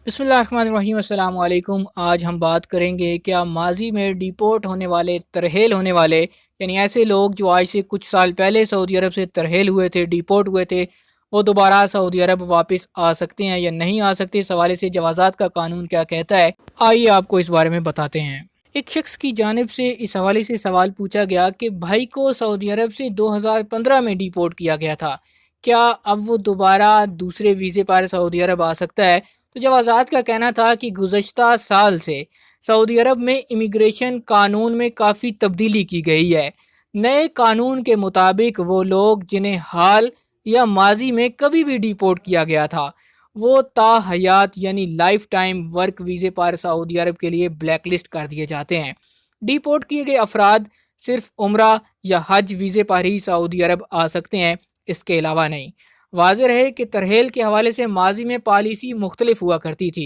बिस्मिल्लाहिर्रहमानिर्रहीम। अस्सलाम वालेकुम। आज हम बात करेंगे क्या माजी में डिपोर्ट होने वाले, तरहेल होने वाले, यानी ऐसे लोग जो आज से कुछ साल पहले सऊदी अरब से तरहेल हुए थे, डिपोर्ट हुए थे, वो दोबारा सऊदी अरब वापस आ सकते हैं या नहीं आ सकते। इस हवाले से जवाज़ात का कानून क्या कहता है, आइए आपको इस बारे में बताते हैं। एक शख्स की जानिब से इस हवाले से सवाल पूछा गया कि भाई को सऊदी अरब से 2015 में डिपोर्ट किया गया था, क्या अब वो दोबारा दूसरे वीज़े पर सऊदी अरब आ सकता है। तो जवाज़ात का कहना था कि गुज़श्ता साल से सऊदी अरब में इमिग्रेशन कानून में काफ़ी तब्दीली की गई है। नए कानून के मुताबिक वो लोग जिन्हें हाल या माजी में कभी भी डिपोर्ट किया गया था, वो ताहयात यानी लाइफ टाइम वर्क वीज़े पर सऊदी अरब के लिए ब्लैक लिस्ट कर दिए जाते हैं। डिपोर्ट किए गए अफराद सिर्फ उम्रा या हज वीज़े पर ही सऊदी अरब आ सकते हैं, इसके अलावा नहीं। वाज़ेह रहे कि तरहेल के हवाले से माजी में पॉलिसी मुख्तलिफ हुआ करती थी।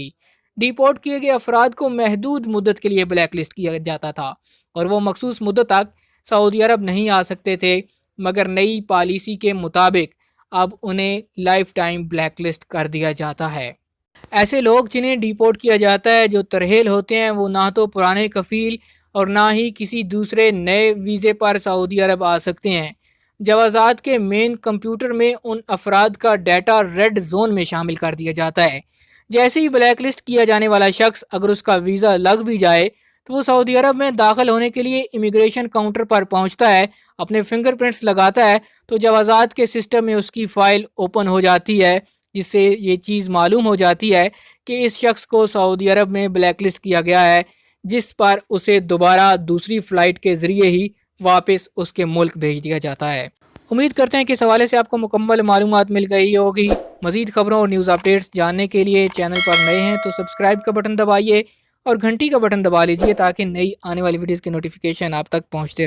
डिपोर्ट किए गए अफराद को महदूद मुद्दत के लिए ब्लैक लिस्ट किया जाता था और वो मखसूस मुद्दत तक सऊदी अरब नहीं आ सकते थे, मगर नई पॉलिसी के मुताबिक अब उन्हें लाइफ टाइम ब्लैक लिस्ट कर दिया जाता है। ऐसे लोग जिन्हें डिपोर्ट किया जाता है, जो तरहेल होते हैं, वो ना तो पुराने कफील और ना ही किसी दूसरे नए वीज़े पर सऊदी अरब आ सकते हैं। जवाज़ात के मेन कंप्यूटर में उन अफराद का डाटा रेड जोन में शामिल कर दिया जाता है। जैसे ही ब्लैक लिस्ट किया जाने वाला शख्स अगर उसका वीज़ा लग भी जाए तो वो सऊदी अरब में दाखिल होने के लिए इमिग्रेशन काउंटर पर पहुंचता है, अपने फिंगरप्रिंट्स लगाता है, तो जवाज़ात के सिस्टम में उसकी फ़ाइल ओपन हो जाती है, जिससे ये चीज़ मालूम हो जाती है कि इस शख्स को सऊदी अरब में ब्लैक लिस्ट किया गया है, जिस पर उसे दोबारा दूसरी फ़्लाइट के ज़रिए ही वापस उसके मुल्क भेज दिया जाता है। उम्मीद करते हैं कि इस हवाले से आपको मुकम्मल मालूमात मिल गई होगी। मज़ीद खबरों और न्यूज़ अपडेट्स जानने के लिए चैनल पर नए हैं तो सब्सक्राइब का बटन दबाइए और घंटी का बटन दबा लीजिए ताकि नई आने वाली वीडियोज़ की नोटिफिकेशन आप तक पहुँचते रहें।